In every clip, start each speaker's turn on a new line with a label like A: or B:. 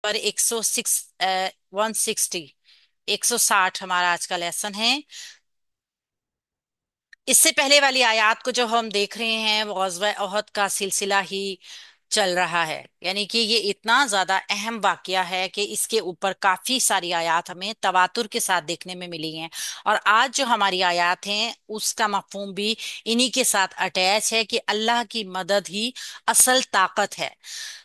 A: पर 160 हमारा आज का लेसन है। इससे पहले वाली आयत को जो हम देख रहे हैं वो ग़ज़वा ओहद का सिलसिला ही चल रहा है। यानी कि ये इतना ज्यादा अहम वाकया है कि इसके ऊपर काफी सारी आयत हमें तवातुर के साथ देखने में मिली हैं। और आज जो हमारी आयत हैं उसका मफहूम भी इन्हीं के साथ अटैच है कि अल्लाह की मदद ही असल ताकत है।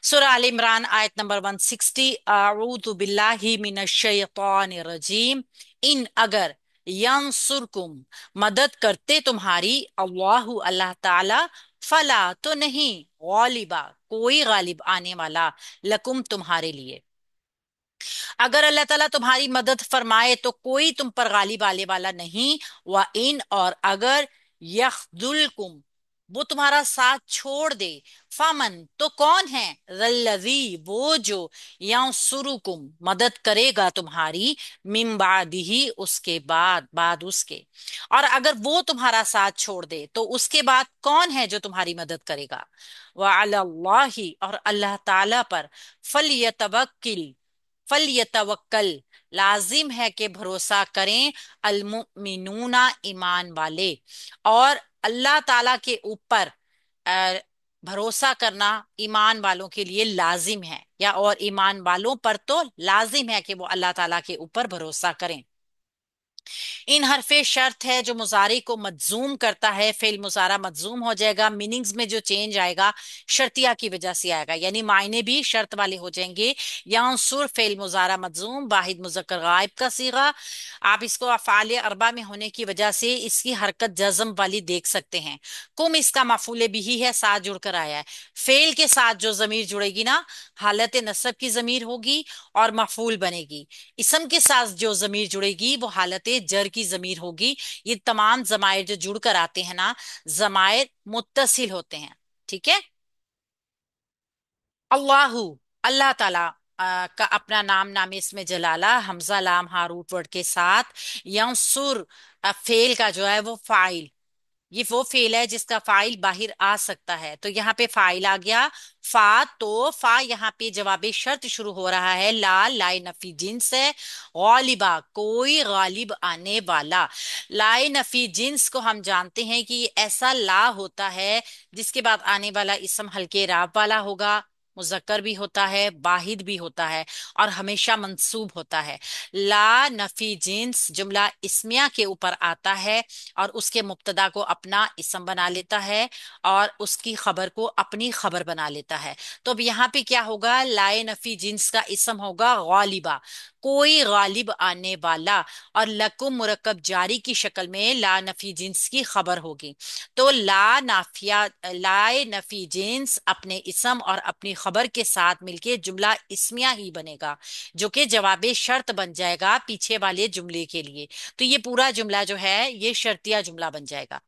A: सूरह आल इमरान आयत नंबर 160, अऊज़ु बिल्लाहि मिनश शैतानिर रजीम। इन अगर यंसुरकुम मदद करते तुम्हारी अल्लाहु अल्लाह ताला फला तो नहीं गालिबा कोई गालिब आने वाला लकुम तुम्हारे लिए। अगर अल्लाह ताला तुम्हारी मदद फरमाए तो कोई तुम पर गालिब आने वाला नहीं। व इन और अगर यखजुलकुम वो तुम्हारा साथ छोड़ दे फामन तो कौन है रल्लजी वो जो यंसुरुकुम मदद करेगा तुम्हारी मिन बादिही उसके बाद उसके। और अगर वो तुम्हारा साथ छोड़ दे तो उसके बाद कौन है जो तुम्हारी मदद करेगा। व अलल्लाहि और अल्लाह ताला पर फल फलियतवक्कल लाजिम है कि भरोसा करें अलमुमिनूना ईमान वाले। और अल्लाह ताला के ऊपर अ, भरोसा करना ईमान वालों के लिए लाजिम है, या और ईमान वालों पर तो लाजिम है कि वो अल्लाह ताला के ऊपर भरोसा करें। इन हरफे शर्त है जो मुजारे को मजजूम करता है। फेल मुजारा मजजूम हो जाएगा, मीनिंग्स में जो चेंज आएगा शर्तिया की वजह से आएगा, यानी मायने भी शर्त वाले हो जाएंगे। यांसुर फेल मुजारा मजजूम वाहिद मुजक्कर गायब का सीगा। आप इसको अफ़ाल अरबा में होने की वजह से इसकी हरकत जज्म वाली देख सकते हैं। कुम इसका मफूल बिही है, साथ जुड़कर आया है। फेल के साथ जो जमीर जुड़ेगी ना हालत नसब की जमीर होगी और मफूल बनेगी। इसम के साथ जो जमीर जुड़ेगी वो हालत जर की जमीर होगी। ये तमाम जमायर जो जुड़कर आते हैं ना जमायर मुत्तसिल होते हैं। ठीक है। अल्लाहु अल्लाह ताला का अपना नाम नाम इसमें जलाला हमजा लाम हारूफ वर्ड के साथ। यंसुर फेल का जो है वो फाइल, ये वो फेल है जिसका फाइल बाहर आ सकता है, तो यहाँ पे फाइल आ गया। फा तो फा यहाँ पे जवाबे शर्त शुरू हो रहा है। ला लाए नफी जिन्स है। गालिबा कोई गालिब आने वाला। लाए नफी जिन्स को हम जानते हैं कि ये ऐसा ला होता है जिसके बाद आने वाला इसम हल्के राब वाला होगा, मुजक्कर भी होता है वाहिद भी होता है और हमेशा मंसूब होता है। ला नफी जिन्स जुमला इस्मिया के ऊपर आता है और उसके मुब्तदा को अपना इसम बना लेता है और उसकी खबर को अपनी खबर बना लेता है। तो अब यहाँ पे क्या होगा, लाए नफी जिन्स का इसम होगा गालिबा कोई गालिब आने वाला। और लकुम मुरक्कब जारी की शक्ल में ला नफी जिन्स की खबर होगी। तो ला नाफिया लाए नफी जिन्स अपने इसम और अपनी खबर के साथ मिलके जुमला इस्मिया ही बनेगा, जो कि जवाबे शर्त बन जाएगा पीछे वाले जुमले के लिए। तो ये पूरा जुमला जो है ये शर्तिया जुमला बन जाएगा।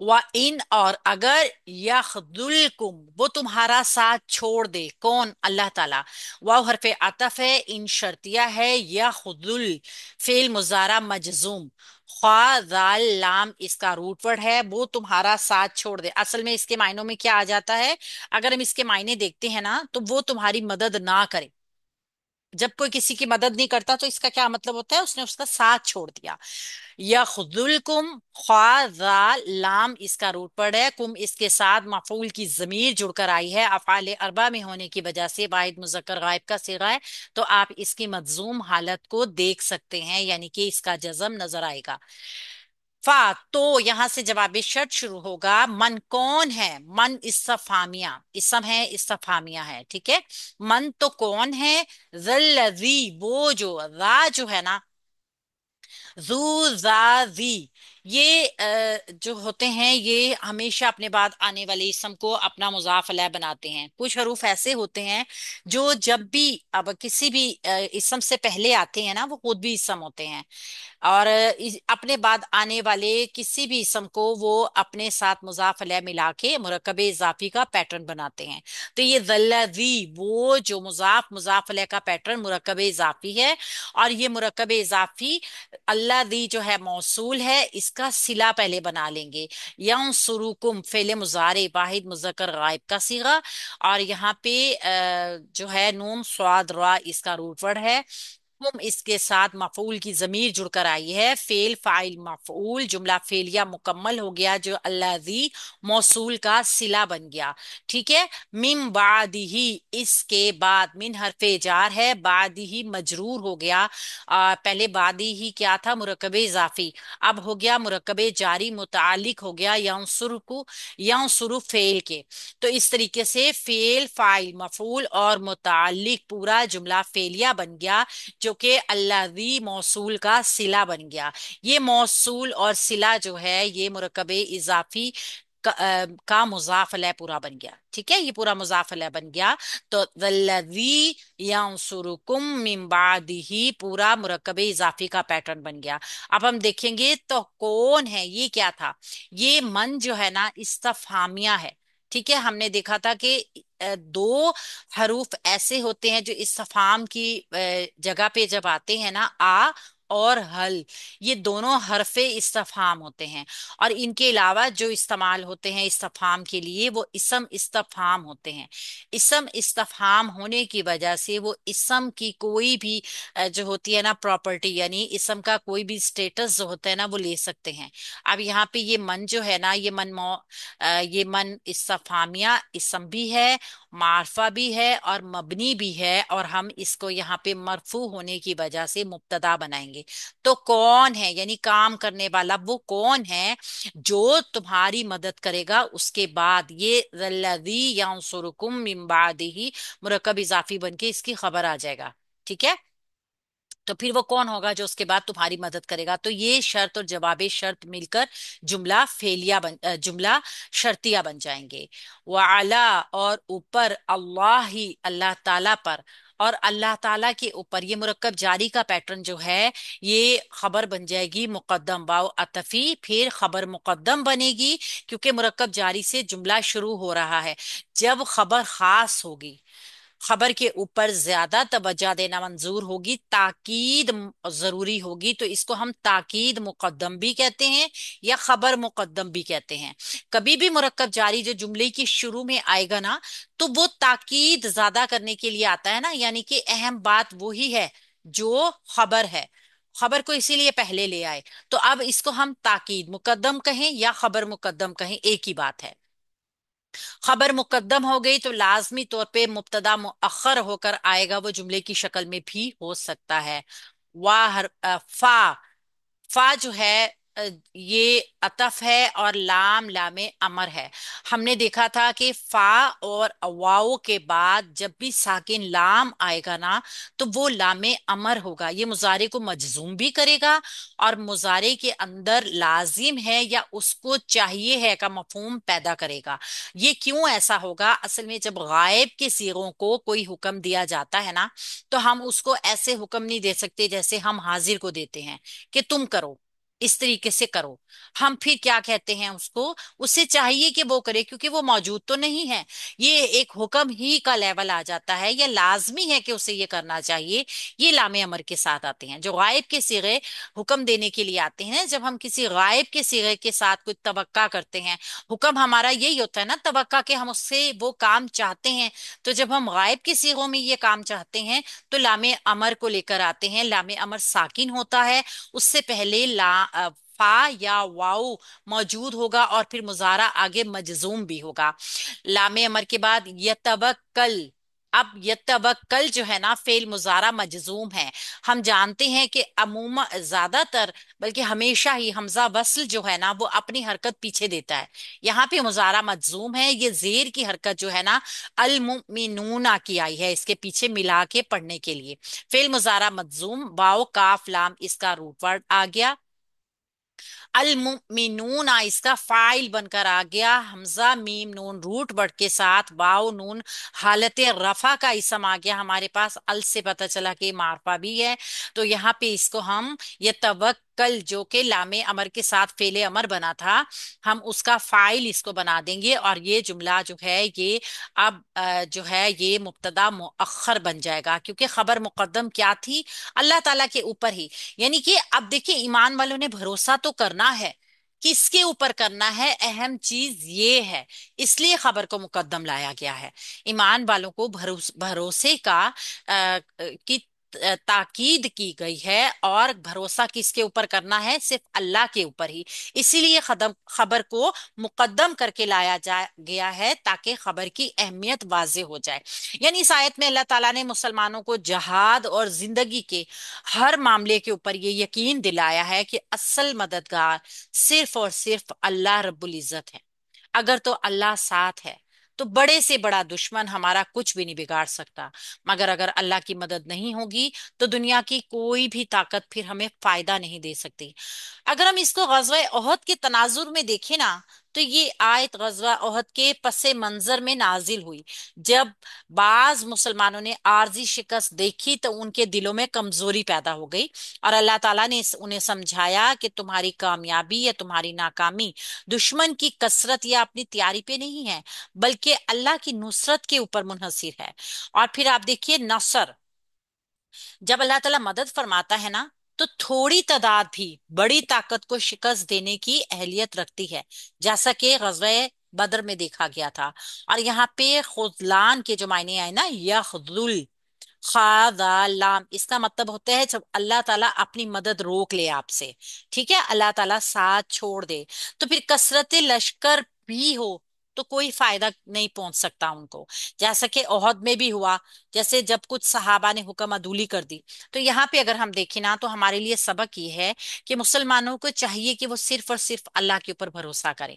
A: व इन और अगर यखदुलकुम वो तुम्हारा साथ छोड़ दे कौन अल्लाह ताला। वाव हरफे अतफ है, इन शर्तिया है। यखदुल फेल मुजारा मजजूम। ख्वा दाल लाम इसका रूट वर्ड है। वो तुम्हारा साथ छोड़ दे, असल में इसके मायनों में क्या आ जाता है, अगर हम इसके मायने देखते हैं ना तो वो तुम्हारी मदद ना करे। जब कोई किसी की मदद नहीं करता तो इसका क्या मतलब होता है, उसने उसका साथ छोड़ दिया। यखजुलकुम ख्वा लाम इसका रूट वर्ड है। कुम इसके साथ मफूल की जमीर जुड़कर आई है अफाल अरबा में होने की वजह से वाहिद मुजक्कर गायब का सिगा है। तो आप इसकी मजजूम हालत को देख सकते हैं, यानी कि इसका जज्म नजर आएगा। फा तो यहां से जवाबी शर्त शुरू होगा। मन कौन है, मन इस्तफामिया इसम है इस्तफामिया है। ठीक है। मन तो कौन है, जल्लजी वो जो रा जो है ना जू जी ये जो होते हैं ये हमेशा अपने बाद आने वाले इसम को अपना मुजाफ अलैह बनाते हैं। कुछ हरूफ ऐसे होते हैं जो जब भी अब किसी भी इसम से पहले आते हैं ना वो खुद भी इसम होते हैं, और अपने बाद आने वाले किसी भी इसम को वो अपने साथ मुजाफ अलैह मिला के मुरक्कब इजाफी का पैटर्न बनाते हैं। तो ये जल्लजी वो जो मुजाफ अलैह का पैटर्न मुरक्कब इजाफी है। और ये मुरक्कब इजाफी अल्लाह दी जो है मौसूल है, इसका सिला पहले बना लेंगे। यंसुरुकुम फेले मुजारे वाहिद मुजक्कर गायब का सीगा। और यहाँ पे जो है नून स्वाद रा इसका रूट वर्ड है। तुम इसके साथ मफूल की जमीर जुड़कर आई है। फेल फाइल मफूल जुमला फेलिया मुकम्मल हो गया जो अल्लाजी मौसूल का सिला बन गया। ठीक है। मिन बादिही इसके बाद, मिन हरफे जार है, बादिही मजरूर हो गया। पहले बादी ही क्या था, मुरकबे इजाफी, अब हो गया मुरकबे जारी मुतालिक हो गया यंसुर को, यंसुरु फेल के। तो इस तरीके से फेल फाइल मफूल और मुतालिक पूरा जुमला फेलिया बन गया जो कि अल्लाजी मौसूल का सिला बन गया। ये मौसूल और सिला जो है ये मुरकबे इजाफी का मुजाफ अलैह पूरा बन गया। ठीक है, ये पूरा मुजाफ अलैह बन गया। तो वल्लज़ी यंसुरुकुम मिन बादिही पूरा मुरकबे इजाफी का पैटर्न बन गया। अब हम देखेंगे तो कौन है, ये क्या था, ये मन जो है ना इस्तफहामिया है। ठीक है, हमने देखा था कि दो हरूफ ऐसे होते हैं जो इस्तिफहाम की जगह पे जब आते हैं ना, आ और हल, ये दोनों हरफे इस्तिफहाम होते हैं। और इनके अलावा जो इस्तेमाल होते हैं इस्तिफहाम के लिए वो इसम इस्तिफहाम होते हैं। इसम इस्तिफहाम होने की वजह से वो इसम की कोई भी जो होती है ना प्रॉपर्टी, यानी इसम का कोई भी स्टेटस जो होता है ना वो ले सकते हैं। अब यहाँ पे ये मन जो है ना, ये मन इस्तिफहामिया इसम भी है, मारफा भी है और मबनी भी है, और हम इसको यहाँ पे मरफू होने की वजह से मुब्तदा बनाएंगे। तो कौन है यानी काम करने वाला वो कौन है जो तुम्हारी मदद करेगा, उसके बाद ये वल्लज़ी यंसुरुकुम मिन बादिही मुरक्कब इजाफी बन के इसकी खबर आ जाएगा। ठीक है, तो फिर वो कौन होगा जो उसके बाद तुम्हारी मदद करेगा। तो ये शर्त और जवाबे शर्त मिलकर जुमला शर्तिया बन जाएंगे। वाला और ऊपर, अल्लाह ही अल्लाह ताला पर, और अल्लाह ताला के ऊपर, ये मुरक्कब जारी का पैटर्न जो है ये खबर बन जाएगी मुकद्दम वाव अतफी, फिर खबर मुकद्दम बनेगी क्योंकि मुरक्कब जारी से जुमला शुरू हो रहा है। जब खबर खास होगी, खबर के ऊपर ज्यादा तवज्जो देना मंजूर होगी, ताकीद जरूरी होगी, तो इसको हम ताकीद मुकद्दम भी कहते हैं या खबर मुकद्दम भी कहते हैं। कभी भी मुरक्कब जारी जो जुमले की शुरू में आएगा ना, तो वो ताकीद ज्यादा करने के लिए आता है ना, यानी कि अहम बात वो ही है जो खबर है, खबर को इसीलिए पहले ले आए। तो अब इसको हम ताकीद मुकद्दम कहें या खबर मुकद्दम कहें, एक ही बात है। खबर मुकद्दम हो गई तो लाजमी तौर पे मुब्तदा मुअख्खर होकर आएगा, वो जुमले की शक्ल में भी हो सकता है। फा, फा जो है ये अतफ है और लाम लामे अमर है। हमने देखा था कि फा और वाओ के बाद जब भी साकिन लाम आएगा ना, तो वो लामे अमर होगा, ये मुजारे को मजजूम भी करेगा और मुजारे के अंदर लाजिम है या उसको चाहिए है का मफहूम पैदा करेगा। ये क्यों ऐसा होगा, असल में जब गायब के सीगों को कोई हुक्म दिया जाता है ना, तो हम उसको ऐसे हुक्म नहीं दे सकते जैसे हम हाजिर को देते हैं कि तुम करो, इस तरीके से करो। हम फिर क्या कहते हैं उसको, उसे चाहिए कि वो करे क्योंकि वो मौजूद तो नहीं है, ये एक हुक्म ही का लेवल आ जाता है या लाजमी है कि उसे ये करना चाहिए। ये लामे अमर के साथ आते हैं जो गायब के सिगे हुक्म देने के लिए आते हैं। जब हम किसी गायब के सिगे के साथ कुछ तवक्का करते हैं, हुक्म हमारा यही होता है ना तवक्का, कि हम उससे वो काम चाहते हैं। तो जब हम गायब के सिगों में ये काम चाहते हैं तो लामे अमर को लेकर आते हैं। लामे अमर साकिन होता है, उससे पहले फा या वाउ मौजूद होगा और फिर मुजारा आगे मजजूम भी होगा। लामे अमर के बाद यतवक्कल, अब यतवक्कल जो है ना फेल मुजारा मजजूम है। हम जानते हैं कि अमूमा ज्यादातर, बल्कि हमेशा ही हमजा वस्ल जो है ना वो अपनी हरकत पीछे देता है। यहाँ पे मुजारा मजजूम है, ये जेर की हरकत जो है ना अल मुमिनूना की आई है इसके पीछे मिला के पढ़ने के लिए। फेल मुजारा मजजूम, वाओ काफ लाम इसका रूट वर्ड आ गया। अल मुमिनून इसका फाइल बनकर आ गया। हमजा मीम नून रूट वर्ड के साथ वाव नून हालत रफा का इसम आ गया हमारे पास। अल से पता चला कि मारफा भी है, तो यहाँ पे इसको हम ये तवक्कल जो कि लामे अमर के साथ फेले अमर बना था, हम उसका फाइल इसको बना देंगे और ये जुमला जो है ये अब जो है ये मुब्तदा मुअख्खर बन जाएगा क्योंकि खबर मुकद्दम क्या थी, अल्लाह ताला के ऊपर ही। यानी कि अब देखिए ईमान वालों ने भरोसा तो करना है, کس کے اوپر کرنا ہے، اہم چیز یہ ہے، اس لیے خبر کو مقدم لایا گیا ہے۔ ایمان والوں کو بھروسے کا کی تاکید کی گئی ہے، اور بھروسہ کس کے اوپر کرنا ہے؟ صرف اللہ کے اوپر ہی۔ اسی لیے خبر کو مقدم کر کے لایا گیا ہے، تاکہ خبر کی اہمیت واضح ہو جائے۔ یعنی اس آیت میں اللہ تعالیٰ نے مسلمانوں کو جہاد اور زندگی کے ہر معاملے کے اوپر یہ یقین دلایا ہے کہ اصل مددگار صرف اور صرف اللہ رب العزت ہے۔ اگر تو اللہ ساتھ ہے تو بڑے سے بڑا دشمن ہمارا کچھ بھی نہیں بگاڑ سکتا، مگر اگر اللہ کی مدد نہیں ہوگی تو دنیا کی کوئی بھی طاقت پھر ہمیں فائدہ نہیں دے سکتی۔ اگر ہم اس کو غزوہ احد کے تناظر میں دیکھیں نا، تو یہ آیت غزوہ احد کے پس منظر میں نازل ہوئی، جب بعض مسلمانوں نے عارضی شکست دیکھی تو ان کے دلوں میں کمزوری پیدا ہو گئی، اور اللہ تعالیٰ نے انہیں سمجھایا کہ تمہاری کامیابی یا تمہاری ناکامی دشمن کی کثرت یا اپنی تیاری پہ نہیں ہے، بلکہ اللہ کی نصرت کے اوپر منحصر ہے۔ اور پھر آپ دیکھیے نصر، جب اللہ تعالیٰ مدد فرماتا ہے نا، تو تھوڑی تعداد بھی بڑی طاقت کو شکست دینے کی اہلیت رکھتی ہے، جیسا کہ غزوہ بدر میں دیکھا گیا تھا۔ اور یہاں پہ خذلان کے جو معنی آئے نا، یخذل، لام، اس کا مطلب ہوتا ہے جب اللہ تعالیٰ اپنی مدد روک لے آپ سے، ٹھیک ہے، اللہ تعالیٰ ساتھ چھوڑ دے، تو پھر کثرت لشکر بھی ہو تو کوئی فائدہ نہیں پہنچ سکتا ان کو، جیسا کہ عہد میں بھی ہوا، جیسے جب کچھ صحابہ نے حکم عدولی کر دی۔ تو یہاں پہ اگر ہم دیکھیں نا، تو ہمارے لیے سبق یہ ہے کہ مسلمانوں کو چاہیے کہ وہ صرف اور صرف اللہ کے اوپر بھروسہ کریں۔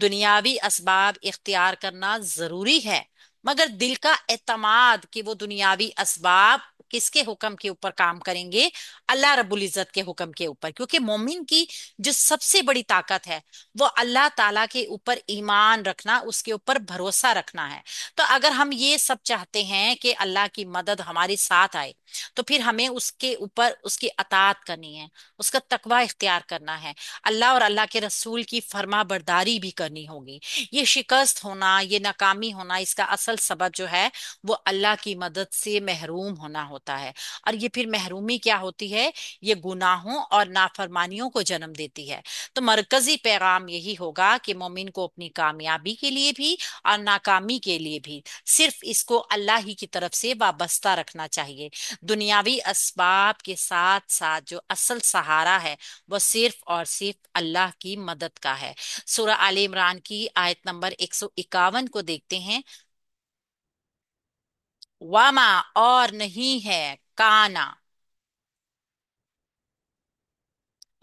A: دنیاوی اسباب اختیار کرنا ضروری ہے، مگر دل کا اعتماد کہ وہ دنیاوی اسباب کس کے حکم کے اوپر کام کریں گے؟ اللہ رب العزت کے حکم کے اوپر، کیونکہ مومن کی جو سب سے بڑی طاقت ہے وہ اللہ تعالیٰ کے اوپر ایمان رکھنا، اس کے اوپر بھروسہ رکھنا ہے۔ تو اگر ہم یہ سب چاہتے ہیں کہ اللہ کی مدد ہمارے ساتھ آئے، تو پھر ہمیں اس کے اوپر اس کی اطاعت کرنی ہے، اس کا تقوی اختیار کرنا ہے، اللہ اور اللہ کے رسول کی فرما برداری بھی کرنی ہوگی۔ یہ شکست ہونا، یہ ناکامی ہونا، اس کا اصل سبب جو ہے وہ اللہ کی مدد سے محروم ہونا ہوتا ہے، اور یہ پھر محرومی کیا ہوتی ہے؟ یہ گناہوں اور نافرمانیوں کو جنم دیتی ہے۔ تو مرکزی پیغام یہی ہوگا کہ مومن کو اپنی کامیابی کے لیے بھی اور ناکامی کے لیے بھی صرف اس کو اللہ ہی کی طرف سے وابستہ رکھنا چاہیے۔ دنیاوی اسباب کے ساتھ ساتھ جو اصل سہارا ہے وہ صرف اور صرف اللہ کی مدد کا ہے۔ سورہ آل عمران کی آیت نمبر 151 کو دیکھتے ہیں۔ وما، اور نہیں ہے، کانا،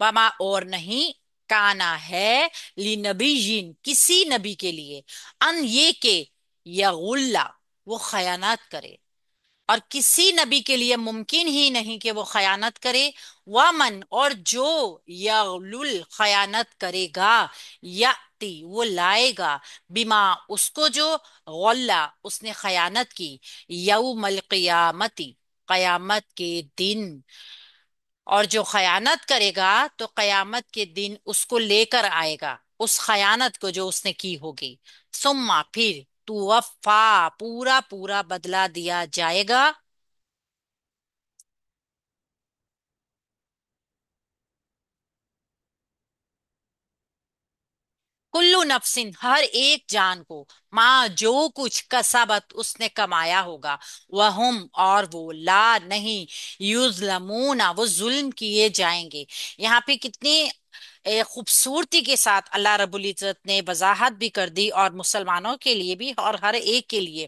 A: وما اور نہیں، کانا ہے، لنبی، کسی نبی کے لیے، ان یہ کہ یغلا، وہ خیانت کرے، اور کسی نبی کے لیے ممکن ہی نہیں کہ وہ خیانت کرے، ومن، اور جو یغلل، خیانت کرے گا، یاتی، وہ لائے گا، بما، اس کو جو غلہ، اس نے خیانت کی، یوم القیامتی، قیامت کے دن، اور جو خیانت کرے گا تو قیامت کے دن اس کو لے کر آئے گا، اس خیانت کو جو اس نے کی ہوگی، ثم، پھر، تو وفا، پورا پورا بدلہ دیا جائے گا، کلو نفسن، ہر ایک جان کو، ماں، جو کچھ کسبت، اس نے کمایا ہوگا، وہم، اور وہ، لا، نہیں، یظلمون، وہ ظلم کیے جائیں گے۔ یہاں پہ کتنی خوبصورتی کے ساتھ اللہ رب العزت نے وضاحت بھی کر دی، اور مسلمانوں کے لیے بھی اور ہر ایک کے لیے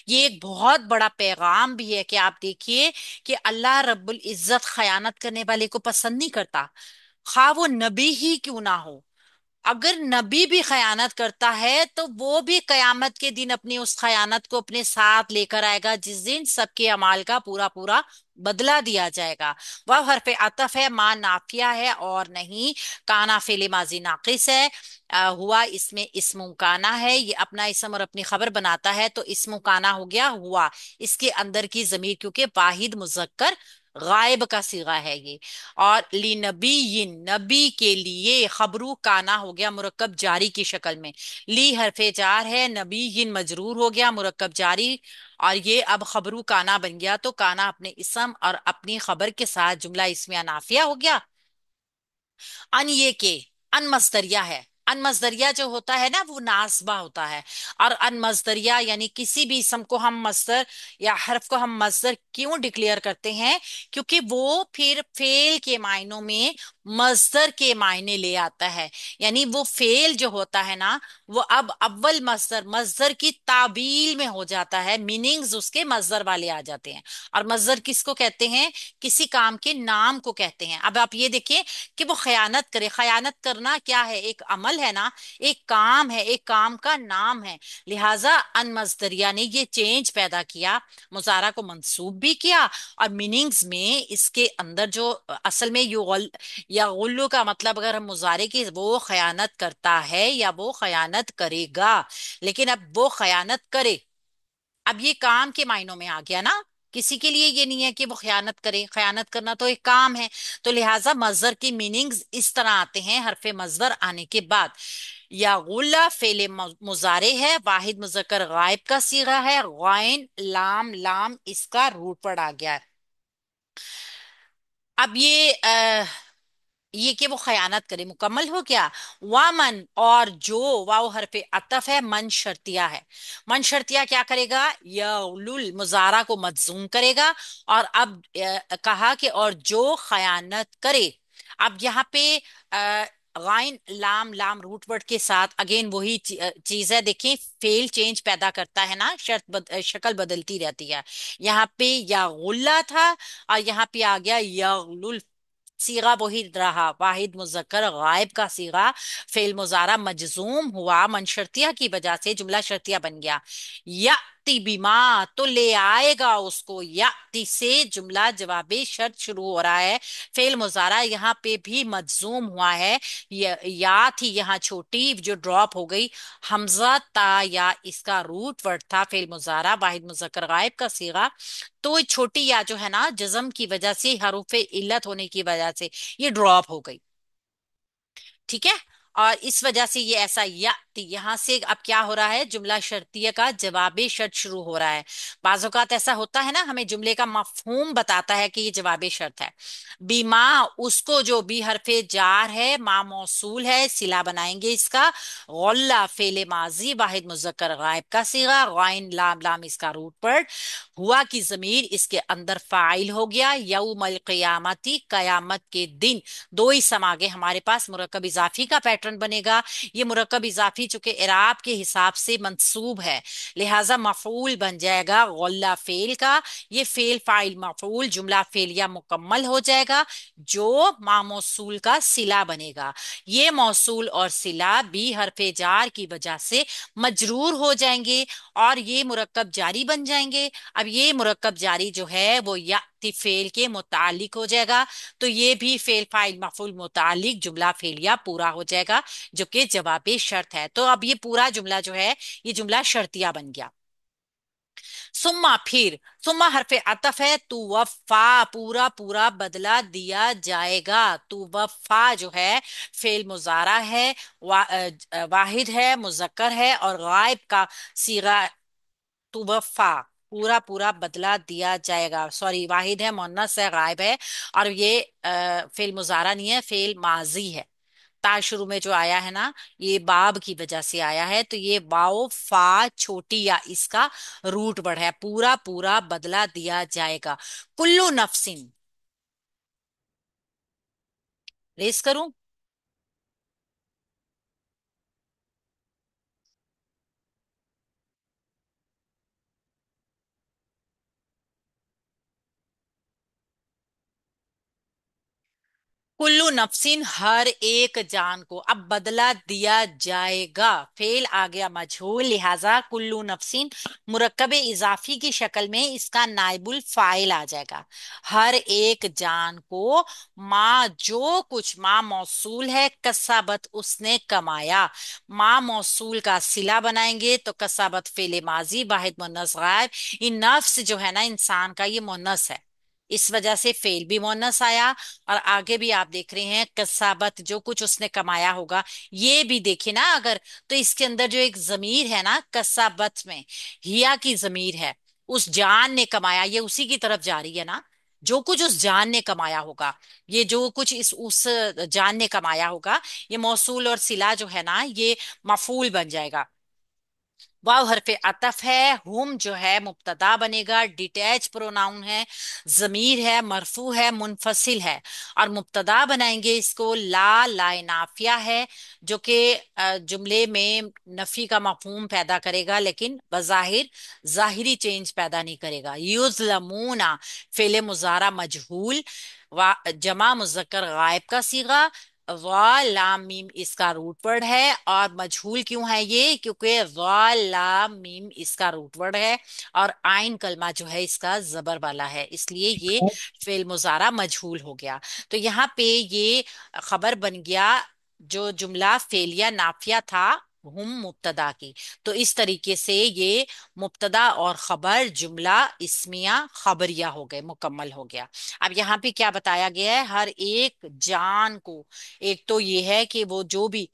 A: یہ ایک بہت بڑا پیغام بھی ہے، کہ آپ دیکھیے کہ اللہ رب العزت خیانت کرنے والے کو پسند نہیں کرتا، خواہ وہ نبی ہی کیوں نہ ہو۔ اگر نبی بھی خیانت کرتا ہے تو وہ بھی قیامت کے دن اپنی اس خیانت کو اپنے ساتھ لے کر آئے گا، جس دن سب کے اعمال کا پورا پورا بدلہ دیا جائے گا۔ وہ حرف عطف ہے، ماں نافیہ ہے، اور نہیں، کانا فعل ماضی ناقص ہے، ہوا اس میں اسم کانا ہے، یہ اپنا اسم اور اپنی خبر بناتا ہے، تو اسم کانا ہو گیا ہوا، اس کے اندر کی ضمیر کیونکہ واحد مذکر غائب کا صیغہ ہے یہ، اور لنبی، نبی کے لیے، خبرو کانا ہو گیا مرکب جاری کی شکل میں، لی حرف جار ہے، نبی مجرور ہو گیا مرکب جاری، اور یہ اب خبرو کانا بن گیا، تو کانا اپنے اسم اور اپنی خبر کے ساتھ جملہ اسمیہ نافیہ ہو گیا، ان یہ کہ अनमस्दरिया है। अनमस्दरिया जो होता है ना वो नासबा होता है। और अनमस्दरिया यानी किसी भी इसम को हम मस्दर या हर्फ को हम मस्दर क्यों डिक्लेयर करते हैं? क्योंकि वो फिर फेल के मायनों में मस्दर के मायने ले आता है। यानी वो फेल जो होता है ना, वो अब अव्वल मस्दर मस्दर की ताबील में हो जाता है, मीनिंग्स उसके मस्दर वाले आ जाते हैं। और मस्दर किसको कहते हैं? किसी काम के नाम को कहते हैं। अब आप ये देखिए कि वो खयानत करे। खयानत करना क्या है? एक अमल है ना, एक काम है, एक काम का नाम है। लिहाजा अनमस्दरिया ने ये चेंज पैदा किया, मुजारा को मंसूब भी किया। और मीनिंग्स में इसके अंदर जो असल में या गुल्लू का मतलब अगर हम मुजारे की, वो खयानत करता है या वो खयानत करेगा। लेकिन अब वो खयानत करे, अब ये काम के मायनों में आ गया ना। किसी के लिए ये नहीं है कि वो खयानत करे, खयानत करना तो एक काम है। तो लिहाजा मजदर की मीनिंग्स इस तरह आते हैं हरफे मजदर आने के बाद। या गुल्ला फेले मुजारे है, वाहिद मुजक्कर गायब का सीगा है, गायन लाम लाम इसका रूट पड़ आ गया है। अब ये कि वो खयानत करे मुकम्मल हो गया। वामन और जो, वाव हरफे अतफ है, मन शर्तिया है। मन शर्तिया क्या करेगा? यलुल मुजारा को मजूम करेगा। और अब कहा कि और जो खयानत करे। अब यहाँ पे गाइन लाम लाम रूट वर्ड के साथ अगेन वही चीज है। देखें, फेल चेंज पैदा करता है ना, शक्ल बदलती रहती है। यहाँ पे या गुल्ला था और यहाँ पे आ गया यगलुल। सीगा वही रहा, वाहिद मुजक्कर गायब का सीगा। फेल मुजारा मजजूम हुआ मनशर्तिया की वजह से, जुमला शर्तिया बन गया। याति बिमा, तो ले आएगा उसको। याति से जुमला जवाबी शर्त शुरू हो रहा है। फेल मुजारा यहाँ पे भी मजजूम हुआ है। या थी यहाँ छोटी जो ड्रॉप हो गई। हमजा ता या इसका रूट वर्ड था फेल मुजारा, वाहिद मुजक्कर गायब का सीगा। तो ये छोटी या जो है ना, जज्म की वजह से, हरूफे इल्लत होने की वजह से ये ड्रॉप हो गई। ठीक है। और इस वजह से ये ऐसा या यहां से अब क्या हो रहा है? जुमला शर्तिया का जवाबी शर्त शुरू हो रहा है। बाज़ औक़ात ऐसा होता है ना, हमें जुमले का मफहूम बताता है कि ये जवाबी शर्त है। बीमा, उसको जो भी हरफे जार है, मा मौसूल है, सिला बनाएंगे इसका। गल्ला फेले माजी, वाहिद मुजक्कर गायब का सीगा, गाइन लाम लाम इसका रूट पर। हुआ की जमीर इसके अंदर फाइल हो गया। यौमल क़यामती, कयामत के दिन। दो ही सम आगे हमारे पास मुरक्कब इजाफी का पैटर्न बनेगा। ये मुरक्कब इजाफी चूंकि इराब के हिसाब से मंसूब है, लिहाजा मफूल बन जाएगा गल्ला फेल का। ये फेल फाइल मफूल जुमला फेलिया मुकम्मल हो जाएगा, जो मा मौसूल का सिला बनेगा। ये मौसूल और सिला भी हरफे जार की वजह से मजरूर हो जाएंगे और ये मुरक्कब जारी बन जाएंगे। अब ये मुरक्कब जारी जो है वो या फेल के मुतालिक हो जाएगा। तो ये भी फेल फाइल मफूल मुतालिक जुमला फेलिया पूरा हो जाएगा, जो कि जवाबी शर्त है। तो अब ये पूरा जुमला जो है, ये जुमला शर्तिया बन गया। सुम्मा फिर, सुम्मा हरफे अतफ है। तू वफा, पूरा पूरा बदला दिया जाएगा। तू वफा जो है फेल मुजारा है, वाहिद है, मुजक्कर है और गायब का सीगा। तू वफा, पूरा पूरा बदला दिया जाएगा। सॉरी, वाहिद है, मुन्नस है, गायब है। और ये फेल मुजारा नहीं है, फेल माजी है। ता शुरू में जो आया है ना, ये बाब की वजह से आया है। तो ये वाओ फा छोटी या इसका रूट वर्ड है। पूरा पूरा बदला दिया जाएगा। कुल्लू नफसिन, रेस करूं? कुल्लू नफसिन, हर एक जान को। अब बदला दिया जाएगा, फेल आ गया मजहूल, लिहाजा कुल्लू नफसिन मुरक्कब इजाफी की शक्ल में इसका नाइबुल फाइल आ जाएगा। हर एक जान को, माँ जो कुछ, माँ मौसूल है, कसाबत उसने कमाया। माँ मौसूल का सिला बनाएंगे तो कसाबत फेले माजी, वाहिद मुन्नस गायब। ये नफ्स जो है ना इंसान का, ये मुन्नस है, इस वजह से फेल भी मुन्नस आया। और आगे भी आप देख रहे हैं कसाबत, जो कुछ उसने कमाया होगा। ये भी देखे ना अगर, तो इसके अंदर जो एक जमीर है ना कसाबत में, हिया की जमीर है। उस जान ने कमाया, ये उसी की तरफ जा रही है ना। जो कुछ उस जान ने कमाया होगा, ये जो कुछ उस जान ने कमाया होगा, ये मौसूल और सिला जो है ना, ये मफूल बन जाएगा। वाव हरफे अतफ है, हुम जो है मुब्तदा बनेगा, डिटैच प्रोनाउन है, जमीर है, मरफू है, मुनफसिल है। और मुब्तदा बनाएंगे इसको, ला लाए नाफिया है, जो कि जुमले में नफी का मफहूम पैदा करेगा, लेकिन बज़ाहिर जाहिरी चेंज पैदा नहीं करेगा। युज़लमूना फेले मुजारा मजहूल, वा जमा मुज़क्कर गायब का सीगा, ज़ा लाम मीम इसका रूट वर्ड है। और मजहूल क्यों है ये? क्योंकि ज़ा लाम मीम इसका रूट वर्ड है, और आइन कलमा जो है इसका जबर वाला है, इसलिए ये फेल मुजारा मजहूल हो गया। तो यहाँ पे ये खबर बन गया, जो जुमला फेलिया नाफिया था हम मुब्तदा की। तो इस तरीके से ये मुब्तदा और खबर जुमला इस्मिया खबरिया हो गए, मुकम्मल हो गया। अब यहाँ पे क्या बताया गया है, हर एक जान को, एक तो ये है कि वो जो भी,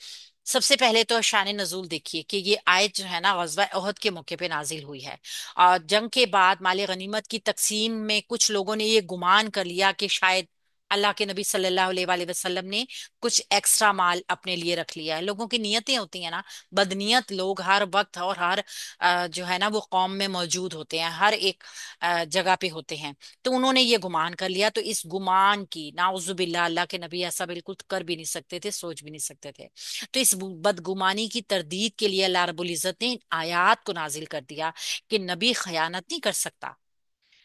A: सबसे पहले तो शान नजूल देखिए कि ये आयत जो है ना गज़वा ओहद के मौके पे नाजिल हुई है। और जंग के बाद माल गनीमत की तकसीम में कुछ लोगों ने ये गुमान कर लिया कि शायद अल्लाह के नबी सल्लल्लाहु अलैहि वसल्लम ने कुछ एक्स्ट्रा माल अपने लिए रख लिया है। लोगों की नीयतें होती हैं ना, बदनीयत लोग हर वक्त और हर जो है ना वो कौम में मौजूद होते हैं, हर एक जगह पे होते हैं। तो उन्होंने ये गुमान कर लिया, तो इस गुमान की नाउजुबिल्ला, अल्लाह के नबी ऐसा बिल्कुल कर भी नहीं सकते थे, सोच भी नहीं सकते थे। तो इस बदगुमानी की तरदीद के लिए अल्लाह रब्बुल इज्जत ने इन आयात को नाजिल कर दिया कि नबी खयानत नहीं कर सकता।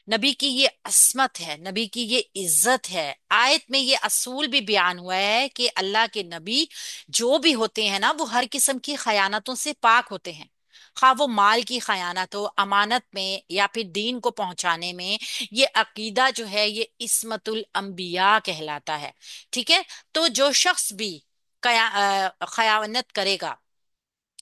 A: नबी की ये असमत है, नबी की ये इज्जत है। आयत में ये असूल भी बयान हुआ है कि अल्लाह के नबी जो भी होते हैं ना, वो हर किस्म की खयानतों से पाक होते हैं। खा वो माल की खयानत हो, अमानत में, या फिर दीन को पहुंचाने में। ये अकीदा जो है ये इस्मतुल अंबिया कहलाता है। ठीक है। तो जो शख्स भी खयानत करेगा,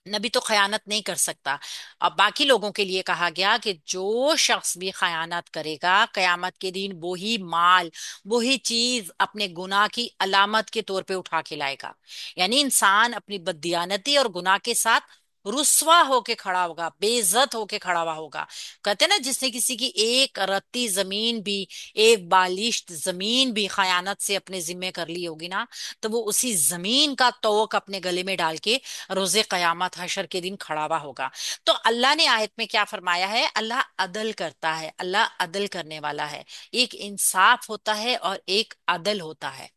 A: नबी तो खयानत नहीं कर सकता। अब बाकी लोगों के लिए कहा गया कि जो शख्स भी खयानत करेगा कयामत के दिन वही माल, वही चीज अपने गुनाह की अलामत के तौर पे उठा के लाएगा। यानी इंसान अपनी बददियानती और गुनाह के साथ रुस्वा होके खड़ा होगा, बेइज्जत होके खड़ा हुआ होगा। कहते हैं ना, जिसने किसी की एक रत्ती जमीन भी, एक बालिश्त जमीन भी खयानत से अपने जिम्मे कर ली होगी ना, तो वो उसी जमीन का तोक अपने गले में डाल के रोजे कयामत हशर के दिन खड़ा हुआ होगा। तो अल्लाह ने आयत में क्या फरमाया है, अल्लाह अदल करता है, अल्लाह अदल करने वाला है। एक इंसाफ होता है और एक अदल होता है।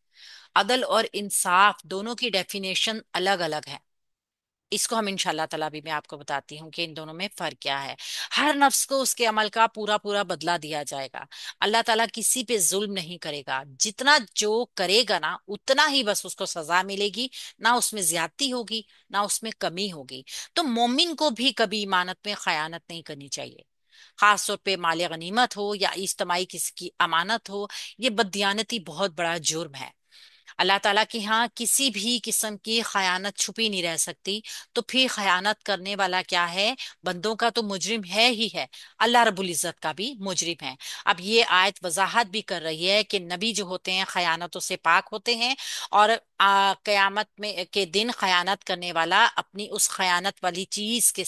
A: अदल और इंसाफ दोनों की डेफिनेशन अलग अलग है। इसको हम इंशाल्लाह ताला भी मैं आपको बताती हूँ कि इन दोनों में फर्क क्या है। हर नफ्स को उसके अमल का पूरा पूरा बदला दिया जाएगा। अल्लाह ताला किसी पे जुल्म नहीं करेगा, जितना जो करेगा ना उतना ही बस उसको सजा मिलेगी, ना उसमें ज्यादती होगी, ना उसमें कमी होगी। तो मोमिन को भी कभी इमानत में खयानत नहीं करनी चाहिए, खास तौर पे माल गनीमत हो या इज्तमाही किसी की अमानत हो। ये बददियानती बहुत बड़ा जुर्म है। अल्लाह ताला की यहाँ किसी भी किस्म की खयानत छुपी नहीं रह सकती। तो फिर खयानत करने वाला क्या है, बंदों का तो मुजरिम है ही है, अल्लाह रब्बुल इज्जत का भी मुजरिम है। अब ये आयत वजाहत भी कर रही है कि नबी जो होते हैं खयानतों से पाक होते हैं, और कयामत में के दिन खयानत करने वाला अपनी उस खयानत वाली चीज के